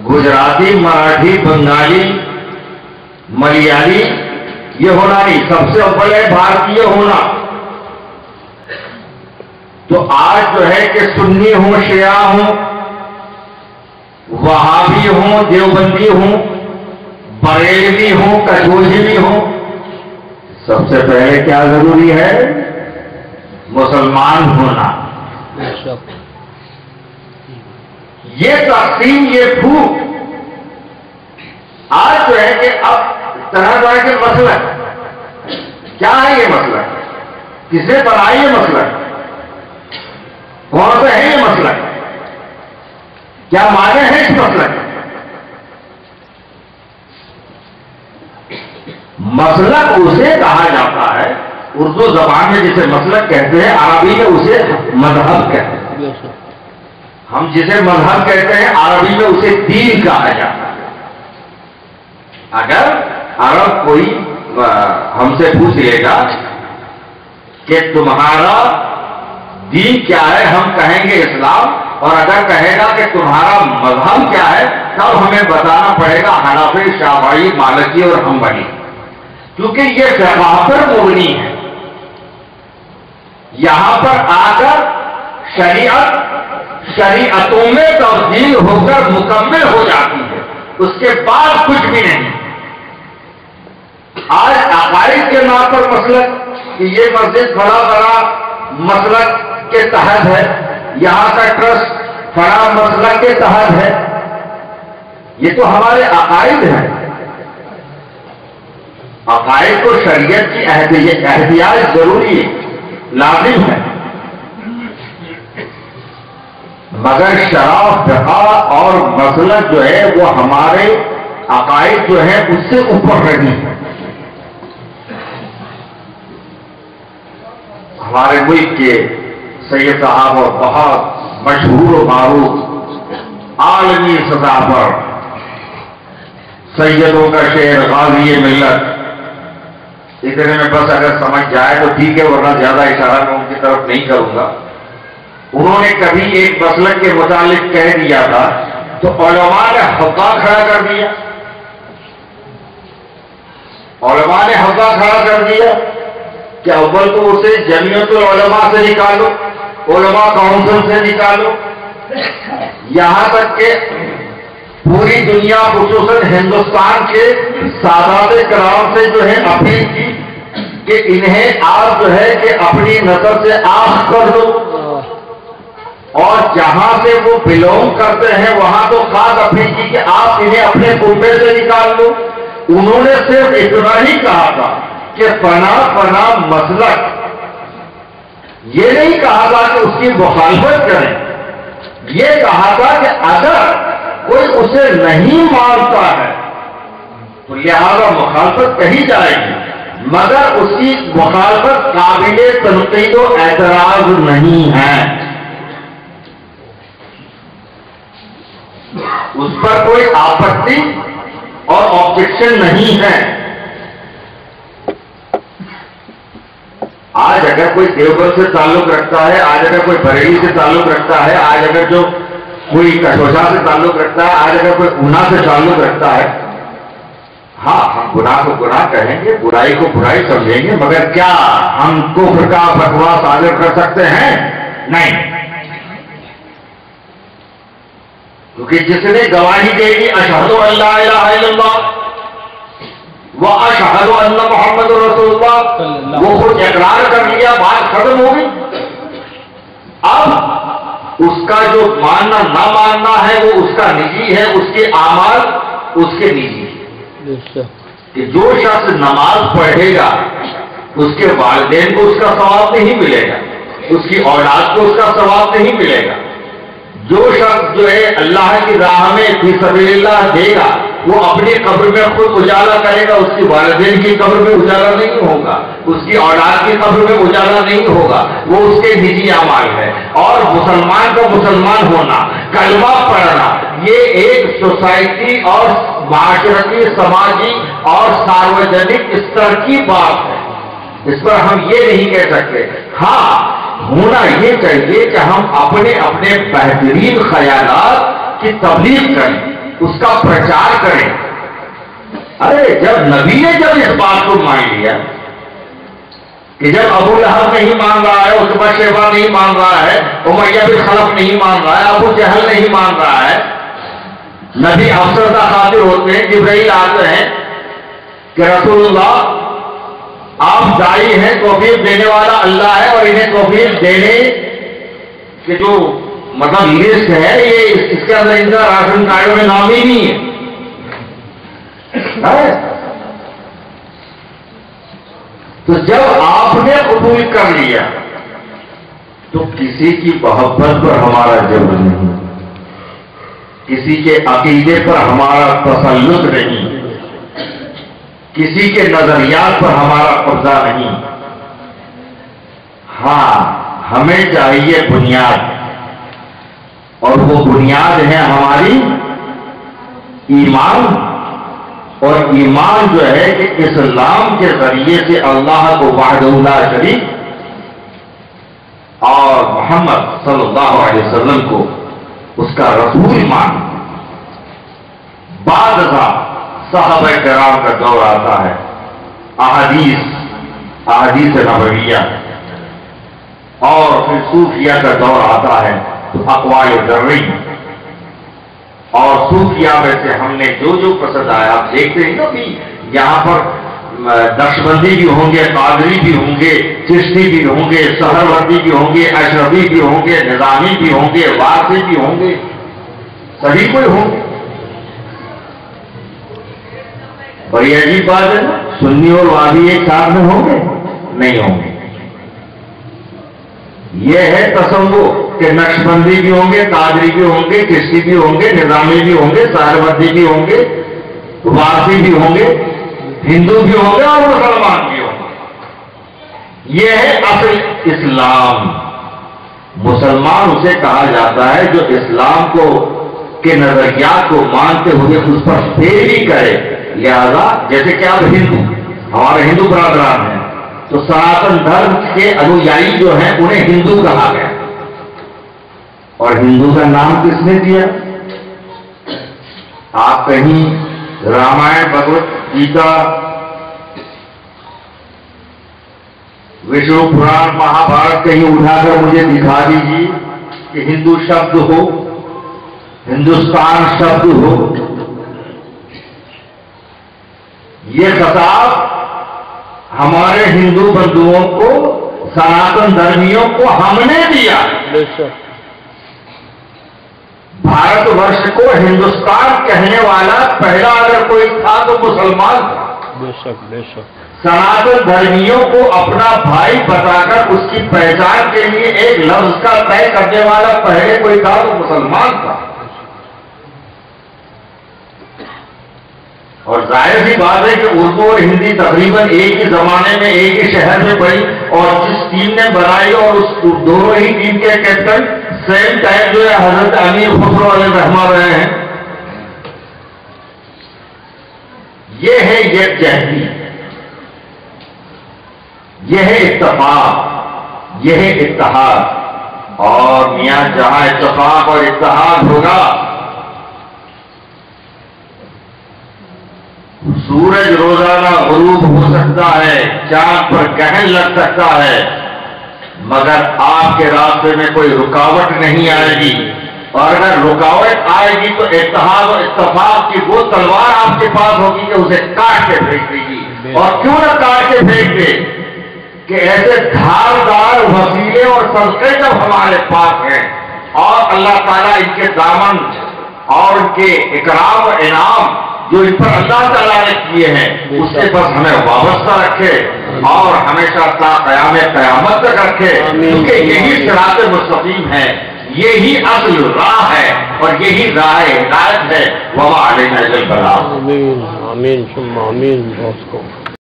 گجراتی، مراٹھی، بنگالی، ملیالی یہ ہونا نہیں، سب سے اول ہے بھارتیہ ہونا۔ تو آج جو ہے کہ سنی ہوں، شیعہ ہوں، وہابی ہوں، دیوبندی ہوں، بریلوی ہوں، کشمیری ہوں، سب سے پہلے کیا ضروری ہے؟ مسلمان ہونا۔ یہ تقسیم، یہ پھوٹ آج جو ہے کہ اب طرح طرح کے مسئلہ کیا ہے؟ یہ مسئلہ کس نے بنائی؟ یہ مسئلہ کون سا ہے؟ یہ مسئلہ کیا معنی ہے اس مسئلہ کے؟ مسلک اسے کہا جاتا ہے اردو زبان میں جسے مسلک کہتے ہیں، عربی میں اسے مذہب کہتے ہیں۔ ہم جسے مذہب کہتے ہیں عربی میں اسے دین کہا جاتا ہے۔ اگر عرب کوئی ہم سے پوچھ لے گا کہ تمہارا دین کیا ہے، ہم کہیں گے اسلام، اور اگر کہے گا کہ تمہارا مذہب کیا ہے تب ہمیں بتانا پڑے گا حنفی، شافعی، مالکی اور حنبلی، کیونکہ یہ فقہ پر مبنی ہے۔ یہاں پر آ کر شریعتوں میں تبدیل ہو کر مکمل ہو جاتی ہے، اس کے بعد کچھ بھی نہیں۔ آج عقائد کے نام پر مسلک کہ یہ مسجد بڑا بڑا مسلک کے تحت ہے، یہاں کا ٹرسٹ بڑا مسلک کے تحت ہے، یہ تو ہمارے عقائد ہیں۔ عقائد کو شریعت کی احتیاط ضروری ہے، لازم ہے، مگر شرع، فقہ اور مسلک جو ہے وہ ہمارے عقائد جو ہے اس سے اوپر رہی ہے۔ ہمارے ملک کے سید صاحب اور بہت مشہور و معروف عالمی سطح پر سیدوں کا شعر غازی ملت، اتنے میں بس اگر سمجھ جائے تو ٹھیک ہے، ورنہ زیادہ اشارہ میں ان کی طرف نہیں کروں گا۔ انہوں نے کبھی ایک مسلک کے متعلق کہہ دیا تھا تو علماء نے حلقہ کھڑا کر دیا، علماء نے حلقہ کھڑا کر دیا کہ اول تو اسے جمعیت العلماء سے نکالو، علماء کونسل سے نکالو، یہاں تک کہ پوری دنیا خصوصاً ہندوستان کے سادات کرام سے جو ہے اپیل کی کہ انہیں آپ جو ہے کہ اپنی نظر سے آف کر دو، اور جہاں سے وہ بلونگ کرتے ہیں وہاں تو خاص اپیل کی کہ آپ انہیں اپنے کنبے سے نکال دو۔ انہوں نے صرف اتنا ہی کہا تھا کہ فنا مسلک، یہ نہیں کہا تھا کہ اس کی مخالفت کریں، یہ کہا تھا کہ اگر کوئی اسے نہیں مانتا ہے تو لہذا مخالفت کہی جائے گی، مگر اس کی مخالفت قابل تنقید و اعتراض نہیں ہے، اس پر کوئی آپتی اور آبجیکشن نہیں ہے۔ آج اگر کوئی دیوبند سے تعلق رکھتا ہے، آج اگر کوئی بریلی سے تعلق رکھتا ہے، آج اگر جو کوئی کٹوجا سے تعلق رکھتا ہے، آج اگر کوئی انا سے تعلق رکھتا ہے، ہاں ہم گناہ کو گناہ کہیں گے، برائی کو برائی سمجھیں گے، مگر کیا ہم کفر کا فتویٰ صادر کر سکتے ہیں؟ نہیں، کیونکہ جس نے گواہی دے گی اشہد ان لا الہ الا اللہ واشہد ان محمد رسول اللہ، وہ خود اقرار کر لیا، بات ختم ہو گئی۔ اب اس کا جو ماننا نہ ماننا ہے وہ اس کا نجی ہے، اس کے اعمال اس کے نجی ہے، کہ جو شخص نماز پڑھے گا اس کے والدین کو اس کا ثواب نہیں ملے گا، اس کی اولاد کو اس کا ثواب نہیں ملے گا، جو شخص جو ہے اللہ کی راہ میں فی سبیل اللہ دے گا وہ اپنی قبر میں خود اجالا کرے گا، اس کی والدین کی قبر میں اجالا نہیں ہوگا، اس کی اولاد کی قبر میں اجالا نہیں ہوگا، وہ اس کے نجی اعمال ہے۔ اور مسلمان کا مسلمان ہونا، کلمہ پڑھنا، یہ ایک سوسائٹی اور معاشرتی، سماجی اور ساروجنک استر کی بات ہے، اس پر ہم یہ نہیں کہہ سکتے۔ ہاں ہونا یہ چاہیے کہ ہم اپنے اپنے بہترین خیالات کی تبلیغ کریں، اس کا پرچار کریں. ارے جب نبی نے جب اس بات کو مان لیا کہ جب ابو لہب نہیں مان رہا ہے، عتبہ شیبہ نہیں مان رہا ہے، امیہ بن خلف نہیں مان رہا ہے، ابو جہل نہیں مان رہا ہے، نبی افسردہ خاطر ہوتے ہیں، جبرائیل آتے ہیں کہ رسول اللہ آپ دائی ہیں، توفیق دینے والا اللہ ہے، اور انہیں توفیق دینے کے جو مطلب لسٹ ہے یہ اس کے اندر ان کا راشن کارڈ میں نام ہی نہیں ہے. تو جب آپ نے قبول کر لیا تو کسی کی محبت پر ہمارا جبر نہیں، کسی کے عقیدے پر ہمارا تسلط نہیں، کسی کے نظریات پر ہمارا قبضہ نہیں. ہاں ہمیں چاہیے بنیاد، اور وہ بنیاد ہے ہماری ایمان. اور ایمان جو ہے کہ اسلام کے ذریعے سے اللہ کو وحدہ لا شریک اور محمد صلی اللہ علیہ وسلم کو اس کا رسول مان. بعد ازاں صحابہ کرام کا دور آتا ہے، احادیث نبویہ، اور پھر صوفیہ کا دور آتا ہے تو اقوال ذرعی. اور صوفیہ میں سے ہم نے جو پسند آیا، آپ دیکھتے ہیں کہ یہاں پر نقشبندی بھی ہوں گے، قادری بھی ہوں گے، چشتی بھی ہوں گے، سہروردی بھی ہوں گے، اشرفی بھی ہوں گے، نظامی بھی ہوں گے، وارثی بھی ہوں گے، سبھی کوئی ہوں گے. بڑی عجیب بات ہے نا، سنی اور وادی ایک ساتھ میں ہوں گے؟ نہیں ہوں گے. یہ ہے تصور کہ نقشبندی بھی ہوں گے، قادری بھی ہوں گے، چشتی بھی ہوں گے، نظامی بھی ہوں گے، سہروردی بھی ہوں گے، وارثی بھی ہوں گے، ہندو بھی ہوں گے اور مسلمان بھی ہوں گے. یہ ہے اصل اسلام. مسلمان اسے کہا جاتا ہے جو اسلام کو کے نظریات کو مانتے ہوئے اس پر پیروی کرے. لہذا جیسے کہ آپ ہندو، ہمارے ہندو برادران ہیں، تو سناتن دھرم کے انویائی جو ہیں انہیں ہندو کہا گیا. اور ہندو کا نام کس نے دیا؟ آپ کہیں رامائن، بھگوت گیتا، وشنو پران، مہا بھارت کہیں اٹھا کر مجھے دکھا دیجیے کہ ہندو شبد ہو، ہندوستان شبد ہو. یہ خطاب ہمارے ہندو بندوؤں کو، سناتن دھرمیوں کو ہم نے دیا. بھارت ورش کو ہندوستان کہنے والا پہلا اگر کوئی تھا تو مسلمان تھا. بے شک بے شک. سناتن دھرمیوں کو اپنا بھائی بتا کر اس کی پہچان کے لیے ایک لفظ کا طے کرنے والا پہلے کوئی تھا تو مسلمان تھا. اور ظاہر سی بات ہے کہ اردو اور ہندی تقریباً ایک ہی زمانے میں ایک ہی شہر میں پڑی، اور جس ٹیم نے بنائی اور اس دونوں ہی ٹیم کے کیپٹن سیم ٹائم جو ہے حضرت امیر خسرو علیہ الرحمہ رہے ہیں. یہ ہے یکجہتی، یہ ہے اتفاق، یہ ہے اتحاد. اور میاں جہاں اتفاق اور اتحاد ہوگا، سورج روزانہ غروب ہو سکتا ہے، چاند پر گہن لگ سکتا ہے، مگر آپ کے راستے میں کوئی رکاوٹ نہیں آئے گی. اور اگر رکاوٹ آئے گی تو اتحاد اور اتفاق کی وہ تلوار آپ کے پاس ہوگی کہ اسے کاٹ کے پھینک دے گی. اور کیوں نہ کاٹ کے پھینک دے کہ ایسے دھاردار وسیلے اور صدقے جب ہمارے پاس ہیں، اور اللہ تعالیٰ ان کے دامن اور ان کے اکرام و انعام جو ان پر اللہ تعالیٰ نے کیے ہیں اس سے بس ہمیں وابستہ رکھے اور ہمیشہ تا قیام قیامت تک رکھے. کیونکہ یہی صراط مستقیم ہے، یہی اصل راہ ہے، اور یہی راہ ہدایت ہے. وما علینا الا البلاغ. آمین آمین ثم آمین.